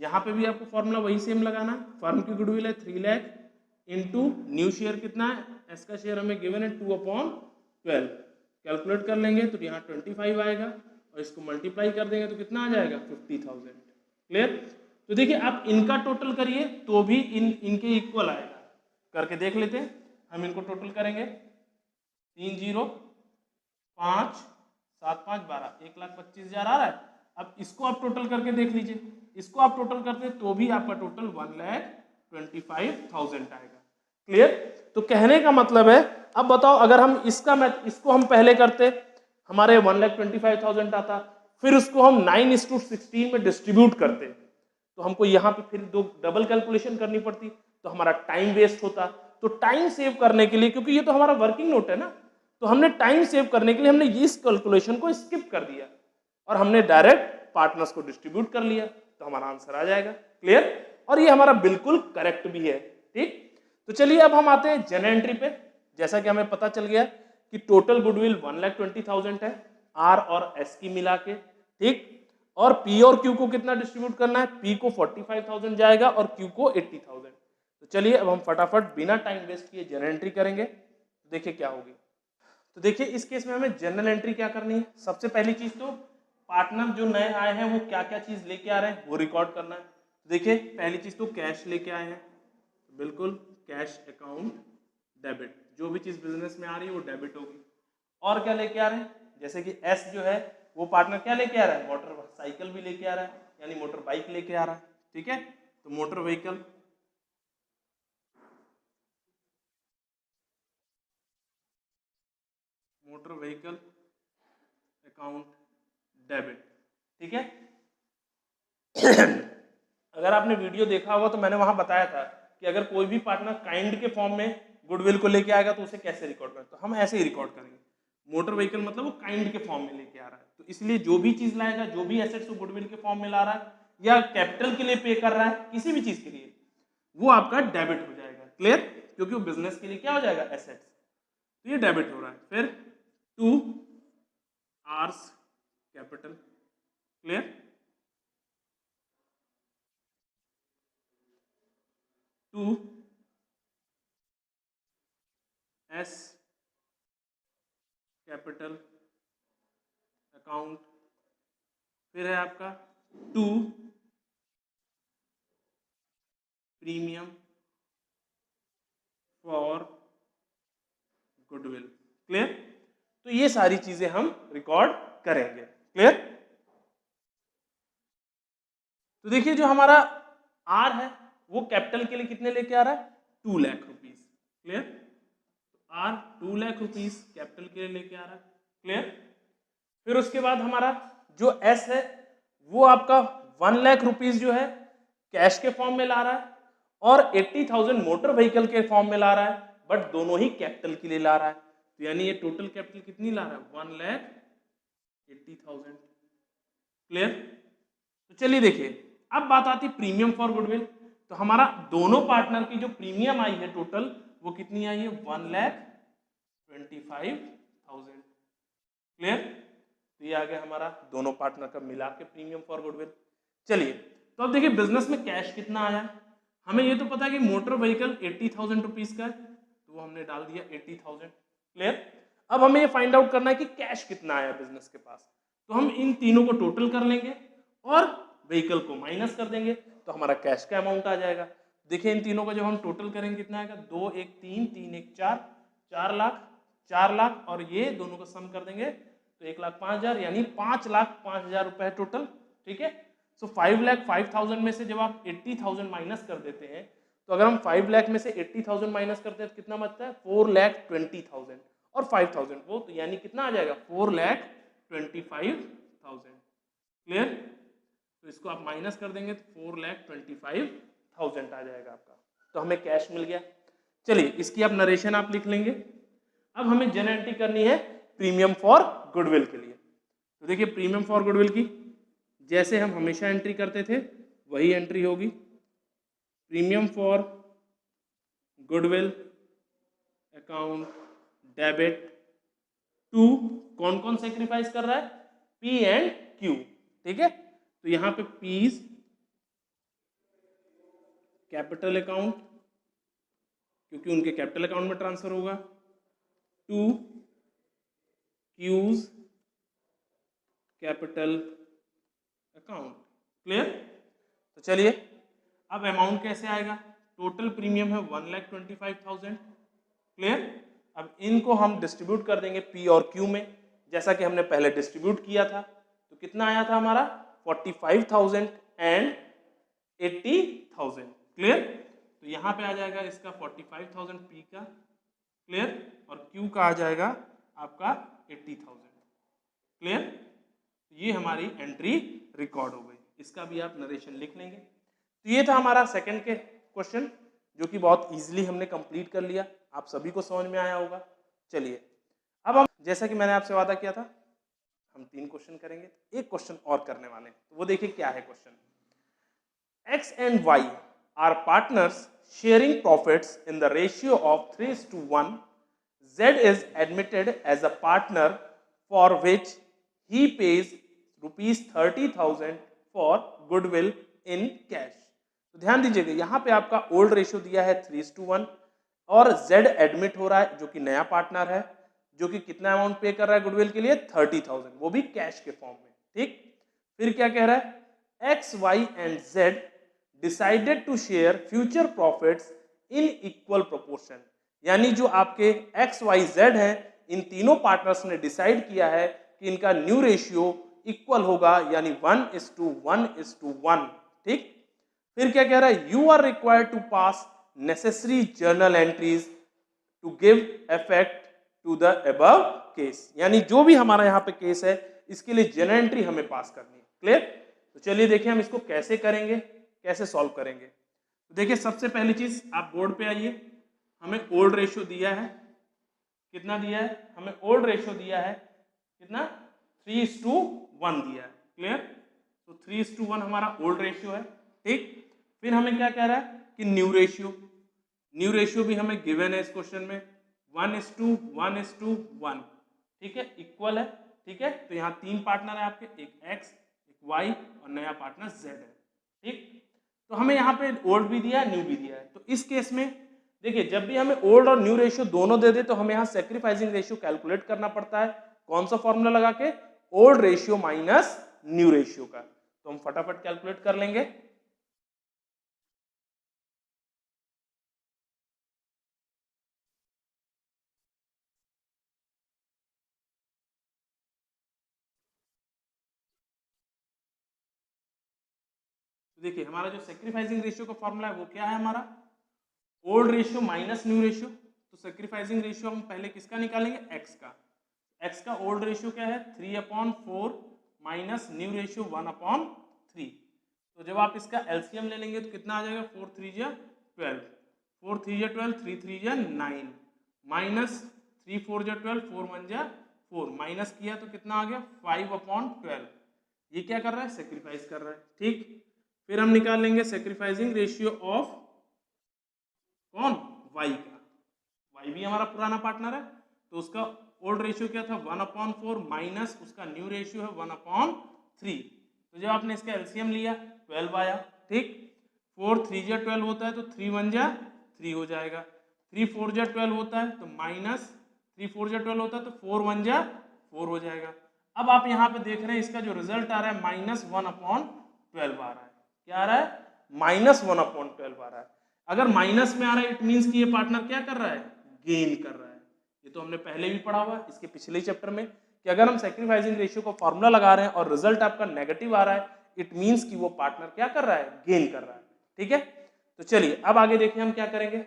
यहां पे भी आपको फॉर्मूला वही सेम लगाना है, फर्म की गुडविल है 3 लाख इनटू न्यू शेयर कितना है, एस का शेयर हमें गिवन है 2/12, कैलकुलेट कर लेंगे तो यहाँ 25 आएगा और इसको मल्टीप्लाई कर देंगे तो कितना आ जाएगा, 50,000। क्लियर? तो देखिए आप इनका टोटल करिए तो भी इनके इक्वल आएगा, करके देख लेते हैं। हम इनको टोटल करेंगे, 3 0 5 7 5 12, 1,25,000 आ रहा है। अब इसको आप टोटल करके देख लीजिए, इसको आप टोटल करते हैं तो भी आपका टोटल 1,25,000 आएगा। क्लियर? तो कहने का मतलब है, अब बताओ अगर हम इसको हम पहले करते, हमारे 1,25,000 आता, फिर उसको हम 9:16 में डिस्ट्रीब्यूट करते, तो हमको यहाँ पे फिर दो डबल कैलकुलेशन करनी पड़ती, तो हमारा टाइम वेस्ट होता। तो टाइम सेव करने के लिए, क्योंकि ये तो हमारा वर्किंग नोट है ना, तो हमने टाइम सेव करने के लिए हमने इस कैलकुलेशन को स्किप कर दिया और हमने डायरेक्ट पार्टनर्स को डिस्ट्रीब्यूट कर लिया, तो हमारा आंसर आ जाएगा। क्लियर? और ये हमारा बिल्कुल करेक्ट भी है। ठीक, तो चलिए अब हम आते हैं जनरल एंट्री पे। जैसा कि हमें पता चल गया कि टोटल गुडविल 1,20,000 है आर और एस की मिला के। ठीक, और पी और क्यू को कितना डिस्ट्रीब्यूट करना है, पी को 45,000 जाएगा और क्यू को 80,000। तो चलिए अब हम फटाफट बिना टाइम वेस्ट किए जनरल एंट्री करेंगे, तो देखिए क्या होगी। तो देखिए इस केस में हमें जनरल एंट्री क्या करनी है। सबसे पहली चीज तो पार्टनर जो नए आए हैं वो क्या क्या चीज लेके आ रहे हैं वो रिकॉर्ड करना है। तो देखिए पहली चीज तो कैश लेके आए हैं, तो बिल्कुल कैश अकाउंट डेबिट, जो भी चीज बिजनेस में आ रही है वो डेबिट होगी। और क्या लेके आ रहे हैं, जैसे कि एस जो है वो पार्टनर क्या लेके आ रहा है, मोटर साइकिल भी लेके आ रहा है, यानी मोटर बाइक लेके आ रहा है। ठीक है, तो motor vehicle, motor vehicle account debit. ठीक है अगर आपने वीडियो देखा होगा तो मैंने वहां बताया था कि अगर कोई भी पार्टनर काइंड के फॉर्म में गुडविल को लेके आएगा तो उसे कैसे रिकॉर्ड करें, तो हम ऐसे ही रिकॉर्ड करेंगे। मोटर व्हीकल मतलब वो काइंड के फॉर्म में लेके आ रहा है, तो इसलिए जो भी चीज लाएगा, जो भी एसेट्स वो गुडविल के फॉर्म में ला रहा है या कैपिटल के लिए पे कर रहा है, किसी भी चीज के लिए, वो आपका डेबिट हो जाएगा। क्लियर? क्योंकि वो बिजनेस के लिए क्या हो जाएगा, एसेट्स, तो ये डेबिट हो रहा है। फिर 2 R's capital, clear. 2 S capital account, फिर है आपका 2 प्रीमियम फॉर गुडविल, क्लियर। तो ये सारी चीजें हम रिकॉर्ड करेंगे, क्लियर। तो देखिए जो हमारा आर है वो कैपिटल के लिए कितने लेके आ रहा है, 2 लाख रुपीस, क्लियर। तो आर 2 लाख रुपीस कैपिटल के लिए लेके आ रहा है, क्लियर। फिर उसके बाद हमारा जो एस है वो आपका 1 लाख रुपीस जो है कैश के फॉर्म में ला रहा है और 80,000 मोटर व्हीकल के फॉर्म में ला रहा है, बट दोनों ही कैपिटल के लिए ला रहा है। तो यानी ये टोटल कैपिटल कितनी ला रहा है, 1,80,000, क्लियर। तो चलिए देखिए अब बात आती प्रीमियम फॉर गुडविल। तो हमारा दोनों पार्टनर की जो प्रीमियम आई है टोटल वो कितनी आई है, 1,25,000, क्लियर। तो ये आ गया हमारा दोनों पार्टनर का मिला के प्रीमियम फॉर गुडविल। चलिए तो अब देखिए बिजनेस में कैश कितना आया है, हमें ये तो पता है कि मोटर व्हीकल 80,000 रुपीज का है, तो वो हमने डाल दिया 80,000, क्लियर। अब हमें ये फाइंड आउट करना है कि कैश कितना आया बिजनेस के पास। तो हम इन तीनों को टोटल कर लेंगे और व्हीकल को माइनस कर देंगे तो हमारा कैश का अमाउंट आ जाएगा। देखिए इन तीनों को जब हम टोटल करेंगे कितना आएगा, 2 1 3 3 1 4, 4 लाख, 4 लाख और ये दोनों को सम कर देंगे तो 1,05,000 यानी 5,05,000 रुपए टोटल, ठीक है। सो 5,05,000 में से जब आप 80,000 माइनस कर देते हैं तो अगर हम 5 लाख में से 80,000 माइनस करते हैं तो कितना बचता है, 4,20,000 और 5,000 वो तो यानी कितना आ जाएगा, 4,25,000, क्लियर। तो इसको आप माइनस कर देंगे तो 4,25,000 आ जाएगा आपका, तो हमें कैश मिल गया। चलिए इसकी आप नरेशन आप लिख लेंगे। अब हमें जर्नल एंट्री करनी है प्रीमियम फॉर गुडविल के लिए। तो देखिए प्रीमियम फॉर गुडविल की जैसे हम हमेशा एंट्री करते थे वही एंट्री होगी, premium for goodwill account debit to, कौन कौन सेक्रीफाइस कर रहा है, पी एंड क्यू, ठीक है। तो यहां पे पीज कैपिटल अकाउंट क्योंकि उनके कैपिटल अकाउंट में ट्रांसफर होगा, to Q's capital account, clear. तो चलिए अब अमाउंट कैसे आएगा, टोटल प्रीमियम है 1,25,000, क्लियर। अब इनको हम डिस्ट्रीब्यूट कर देंगे पी और क्यू में जैसा कि हमने पहले डिस्ट्रीब्यूट किया था। तो कितना आया था हमारा, 45,000 एंड 80,000, क्लियर। तो यहाँ पे आ जाएगा इसका 45,000 पी का, क्लियर, और क्यू का आ जाएगा आपका 80,000, क्लियर। ये हमारी एंट्री रिकॉर्ड हो गई, इसका भी आप नरेशन लिख लेंगे। तो ये था हमारा सेकंड के क्वेश्चन जो कि बहुत इजीली हमने कंप्लीट कर लिया, आप सभी को समझ में आया होगा। चलिए अब हम जैसा कि मैंने आपसे वादा किया था हम 3 क्वेश्चन करेंगे, एक क्वेश्चन और करने वाले हैं। तो वो देखिए क्या है question, X and Y are partners sharing profits in the ratio of 3:1. Z is admitted as a partner for which he pays rupees 30,000 for goodwill in cash. तो ध्यान दीजिएगा यहाँ पे आपका ओल्ड रेशियो दिया है 3:1 और Z एडमिट हो रहा है जो कि नया पार्टनर है, जो कि कितना अमाउंट पे कर रहा है गुडविल के लिए, 30,000, वो भी कैश के फॉर्म में, ठीक। फिर क्या कह रहा है, X, Y and Z decided to share future profits in equal proportion, यानी जो आपके X, Y, Z हैं इन तीनों पार्टनर्स ने डिसाइड किया है कि इनका न्यू रेशियो इक्वल होगा यानी 1:1:1, ठीक। फिर क्या कह रहा है, you are required to pass necessary journal entries to give effect to the above case, यानी जो भी हमारा यहाँ पे केस है इसके लिए जर्नल एंट्री हमें पास करनी है, क्लियर। तो चलिए देखिए हम इसको कैसे करेंगे, कैसे सॉल्व करेंगे। तो देखिए सबसे पहली चीज आप बोर्ड पे आइए, हमें ओल्ड रेशियो दिया है, कितना दिया है, हमें ओल्ड रेशियो दिया है कितना, 3:1 दिया है, क्लियर। तो 3:1 हमारा ओल्ड रेशियो है, ठीक। फिर हमें क्या कह रहा है कि न्यू रेशियो भी हमें गिवन है इस क्वेश्चन में 1:1:1, ठीक है, इक्वल है, ठीक है। तो यहाँ 3 पार्टनर है आपके, एक x, एक y और नया पार्टनर z है, ठीक। तो हमें यहाँ पे ओल्ड भी दिया है, न्यू भी दिया है। तो इस केस में देखिए, जब भी हमें ओल्ड और न्यू रेशियो दोनों दे दे तो हमें यहाँ सेक्रीफाइसिंग रेशियो कैलकुलेट करना पड़ता है। कौन सा फॉर्मूला लगा के? Old ratio minus new ratio का। तो हम फटाफट कैलकुलेट कर लेंगे। तो देखिए, हमारा जो सेक्रीफाइसिंग रेशियो का फॉर्मूला है वो क्या है हमारा? Old ratio minus new ratio. तो सेक्रीफाइसिंग रेशियो हम पहले किसका निकालेंगे? एक्स का। एक्स का ओल्ड रेशियो क्या है? 3/4 माइनस न्यू रेशियो 1/3। तो जब आप इसका एलसीएम ले लेंगे तो कितना आ जाएगा? 4 3 जा 12, 4 3 जा 12, 3 3 जा 9, माइनस 3 4 जा 12, 4 1 जा 4, माइनस किया तो कितना आ गया? 5/12। ये क्या कर रहा है? सेक्रीफाइस कर रहा है, ठीक। फिर हम निकाल लेंगे सेक्रीफाइसिंग रेशियो ऑफ कौन? वाई का। वाई भी हमारा पुराना पार्टनर है, तो उसका ओल्ड रेशियो क्या था? 1/4 माइनस उसका न्यू रेशियो है 1/3। तो जब आपने इसका एलसीएम लिया 12 आया, ठीक। 4 3 जा 12 होता है तो 3 1 जा 3 हो जाएगा। 3 4 जा 12 होता है तो माइनस 3 4 जा 12 होता है तो 4 1 जा 4 हो जाएगा। अब आप यहाँ पे देख रहे हैं इसका जो रिजल्ट आ रहा है -1/12 आ रहा है। क्या आ रहा है? -1/12 आ रहा है। अगर माइनस में आ रहा है इट मीन्स कि ये पार्टनर क्या कर रहा है? गेन कर रहा है। ये तो हमने पहले भी पढ़ा हुआ है इसके पिछले चैप्टर में कि अगर हम सेक्रीफाइसिंग रेशियो को फॉर्मूला लगा रहे हैं और रिजल्ट आपका नेगेटिव आ रहा है इट मीन्स कि वो पार्टनर क्या कर रहा है? गेन कर रहा है, ठीक है। तो चलिए अब आगे देखिए हम क्या करेंगे।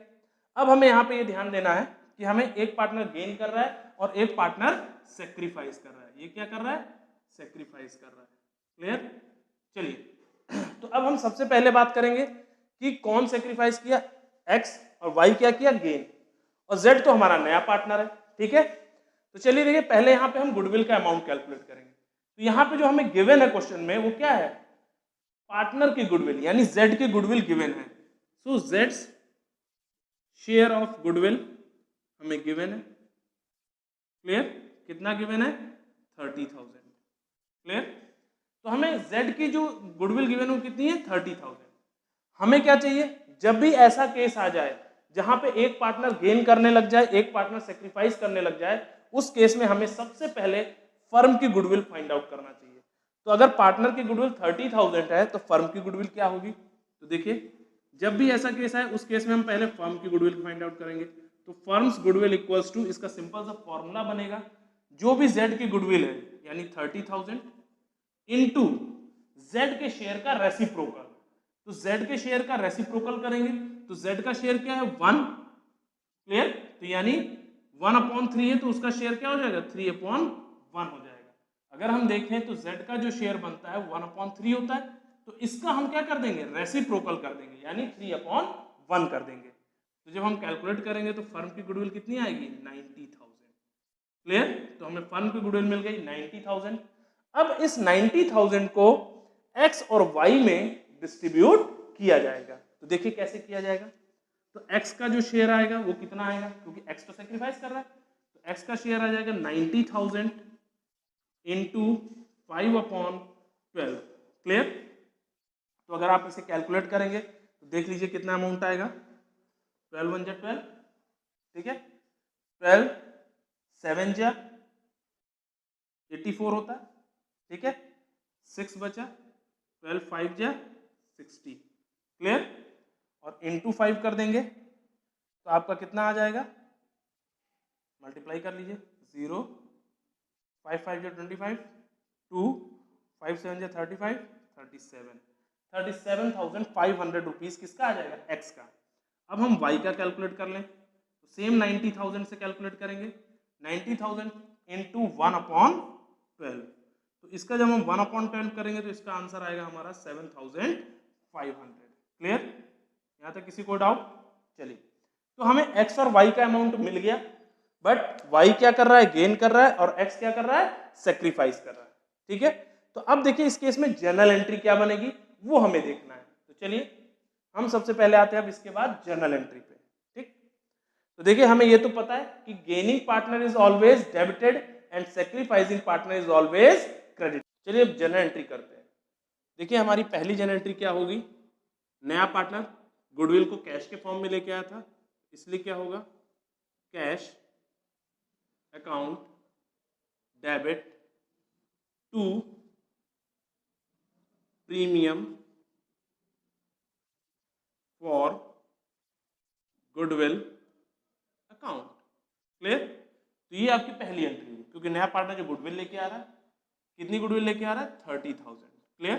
अब हमें यहाँ पे ये ध्यान देना है कि हमें एक पार्टनर गेन कर रहा है और एक पार्टनर सेक्रीफाइस कर रहा है। ये क्या कर रहा है? सेक्रीफाइस कर रहा है। क्लियर? चलिए तो अब हम सबसे पहले बात करेंगे कि कौन सेक्रीफाइस किया? एक्स। और वाई क्या किया? गेन। और जेड तो हमारा नया पार्टनर है, ठीक है। तो चलिए देखिए, पहले यहाँ पे हम गुडविल का अमाउंट कैलकुलेट करेंगे। तो यहाँ पे जो हमें गिवन है क्वेश्चन में वो क्या है? पार्टनर की गुडविल, यानी जेड की गुडविल गिवन है। सो जेड्स शेयर ऑफ गुडविल हमें गिवन है। क्लियर? कितना गिवन है? 30,000। क्लियर? तो हमें z की जो गुडविल गिवन है वो कितनी है? 30,000। हमें क्या चाहिए? जब भी ऐसा केस आ जाए जहां पे एक पार्टनर गेन करने लग जाए, एक पार्टनर सेक्रीफाइस करने लग जाए, उस केस में हमें सबसे पहले फर्म की गुडविल फाइंड आउट करना चाहिए। तो अगर पार्टनर की गुडविल 30,000 है तो फर्म की गुडविल क्या होगी? तो देखिए, जब भी ऐसा केस है उस केस में हम पहले फर्म की गुडविल फाइंड आउट करेंगे। तो फर्म्स गुडविल इक्वल्स टू, इसका सिंपल सा फॉर्मूला बनेगा, जो भी z की गुडविल है यानी 30,000 इनटू z के शेयर का रेसिप्रोकल। तो z के शेयर का रेसिप्रोकल करेंगे तो z का शेयर क्या है? 1। क्लियर? तो यानी 1/3 है तो उसका शेयर क्या हो जाएगा? 3/1 हो जाएगा। अगर हम देखें तो z का जो शेयर बनता है 1/3 होता है, तो इसका हम क्या कर देंगे? रेसिप्रोकल कर देंगे, यानी 3/1 कर देंगे। तो जब हम कैलकुलेट करेंगे तो फर्म की गुडविल कितनी आएगी? 90,000। क्लियर? तो हमें फर्म की गुडविल मिल गई 90,000। अब इस 90,000 को x और y में डिस्ट्रीब्यूट किया जाएगा। तो देखिए कैसे किया जाएगा। तो x का जो शेयर आएगा वो कितना आएगा? क्योंकि x तो सेक्रीफाइस कर रहा है, तो x का शेयर आ जाएगा 90,000 इंटू 5/12। क्लियर? तो अगर आप इसे कैलकुलेट करेंगे तो देख लीजिए कितना अमाउंट आएगा। 12 1 जा 12, ठीक है। 12 7 जा 84 होता है, ठीक है। 6 बचा, 12 5 जा 60। क्लियर? और इंटू 5 कर देंगे तो आपका कितना आ जाएगा? मल्टीप्लाई कर लीजिए। 0 5 5 जा 25, 2 5 7 जा 35, 37। 37,500 रुपीज किसका आ जाएगा? एक्स का। अब हम वाई का कैलकुलेट कर लें तो सेम 90,000 से कैलकुलेट करेंगे। 90,000 इंटू 1/12। तो इसका जब हम 1/12 करेंगे तो इसका आंसर आएगा हमारा 7,500। क्लियर? यहां तक किसी को डाउट? चलिए, तो हमें एक्स और वाई का अमाउंट मिल गया, बट वाई क्या कर रहा है? गेन कर रहा है, और एक्स क्या कर रहा है? सेक्रीफाइस कर रहा है, ठीक है। तो अब देखिए इस केस में जर्नल एंट्री क्या बनेगी वो हमें देखना है। तो चलिए हम सबसे पहले आते हैं अब इसके बाद जर्नल एंट्री पे, ठीक। तो देखिए हमें ये तो पता है कि gaining partner is always debited and sacrificing partner is always credit. चलिए अब जनरल एंट्री करते हैं। देखिए हमारी पहली जनरल एंट्री क्या होगी, नया पार्टनर गुडविल को कैश के फॉर्म में लेके आया था, इसलिए क्या होगा, cash account debit to premium for goodwill account. Clear? तो ये आपकी पहली एंट्री है, क्योंकि नया पार्टनर जो गुडविल लेके आ रहा है, कितनी गुडविल लेके आ रहा है, 30,000। क्लियर?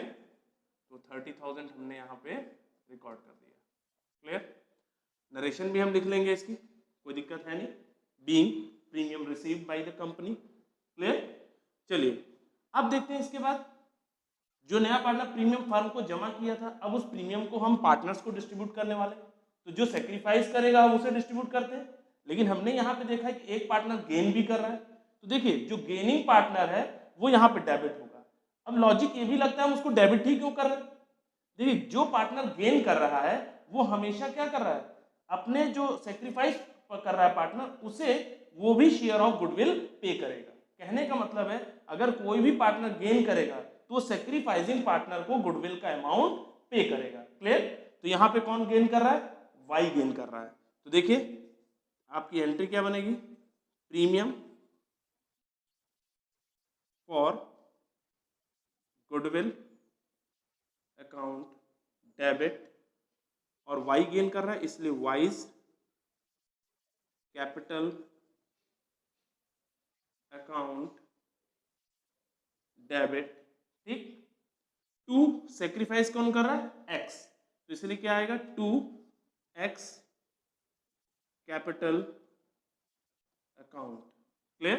तो 30,000 हमने यहाँ पे रिकॉर्ड कर दिया। क्लियर? नरेशन भी हम लिख लेंगे इसकी, कोई दिक्कत है नहीं, being premium received by the company. Clear? चलिए अब देखते हैं इसके बाद जो नया पार्टनर प्रीमियम फर्म को जमा किया था, अब उस प्रीमियम को हम पार्टनर्स को डिस्ट्रीब्यूट करने वाले, तो जो सेक्रीफाइस करेगा हम उसे डिस्ट्रीब्यूट करते हैं। लेकिन हमने यहाँ पे देखा है कि एक पार्टनर गेन भी कर रहा है, तो देखिए जो गेनिंग पार्टनर है वो यहाँ पे डेबिट होगा। अब लॉजिक ये भी लगता है हम उसको डेबिट ही क्यों कर रहे हैं, देखिए जो पार्टनर गेन कर रहा है वो हमेशा क्या कर रहा है, अपने जो सेक्रीफाइस कर रहा है पार्टनर उसे वो भी शेयर ऑफ गुडविल पे करेगा। कहने का मतलब है अगर कोई भी पार्टनर गेन करेगा तो सेक्रीफाइसिंग पार्टनर को गुडविल का अमाउंट पे करेगा। क्लियर? तो यहाँ पे कौन गेन कर रहा है, वाई गेन कर रहा है। तो देखिए आपकी एंट्री क्या बनेगी, premium for goodwill account debit, और वाई गेन कर रहा है इसलिए वाइज कैपिटल अकाउंट डेबिट। ठीक, टू सेक्रीफाइस कौन कर रहा है, एक्स, तो इसलिए क्या आएगा, 2x कैपिटल अकाउंट। क्लियर?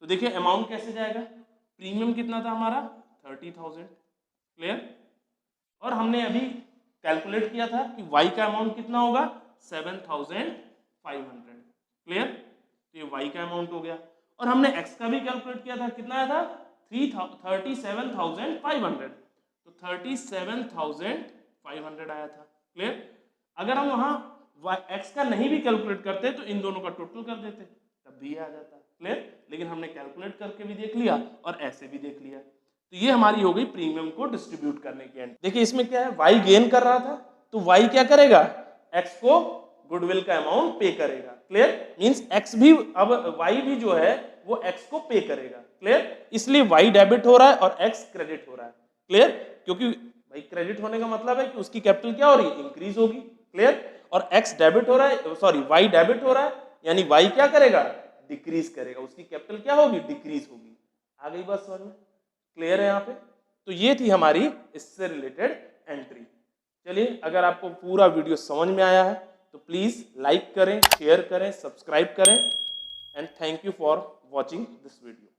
तो देखिए अमाउंट कैसे जाएगा, प्रीमियम कितना था हमारा 30,000। क्लियर? और हमने अभी कैलकुलेट किया था कि y का अमाउंट कितना होगा 7,500। क्लियर? तो ये y का अमाउंट हो गया, और हमने x का भी कैलकुलेट किया था, कितना आया था 37,500, तो 37,500 आया था। क्लियर? अगर हम वहां x का नहीं भी कैलकुलेट करते तो इन दोनों का टोटल कर देते तब भी आ जाता। क्लियर? लेकिन हमने कैलकुलेट करके भी देख लिया और ऐसे भी देख लिया। तो ये हमारी हो गई प्रीमियम को डिस्ट्रीब्यूट करने की एंड। देखिए इसमें क्या है, y गेन कर रहा था तो y क्या करेगा, x को गुडविल का अमाउंट पे करेगा। क्लियर? मींस x भी, अब y भी जो है वो x को पे करेगा। क्लियर? इसलिए y डेबिट हो रहा है और x क्रेडिट हो रहा है। क्लियर? क्योंकि भाई क्रेडिट होने का मतलब है कि उसकी कैपिटल क्या हो रही है, इंक्रीज होगी। क्लियर? और x डेबिट हो रहा है, सॉरी y डेबिट हो रहा है, यानी y क्या करेगा, डिक्रीज करेगा, उसकी कैपिटल क्या होगी, डिक्रीज होगी। आ गई बात समझ में? क्लियर है यहाँ पे? तो ये थी हमारी इससे रिलेटेड एंट्री। चलिए अगर आपको पूरा वीडियो समझ में आया है तो प्लीज लाइक करें, शेयर करें, सब्सक्राइब करें, and thank you for watching this video.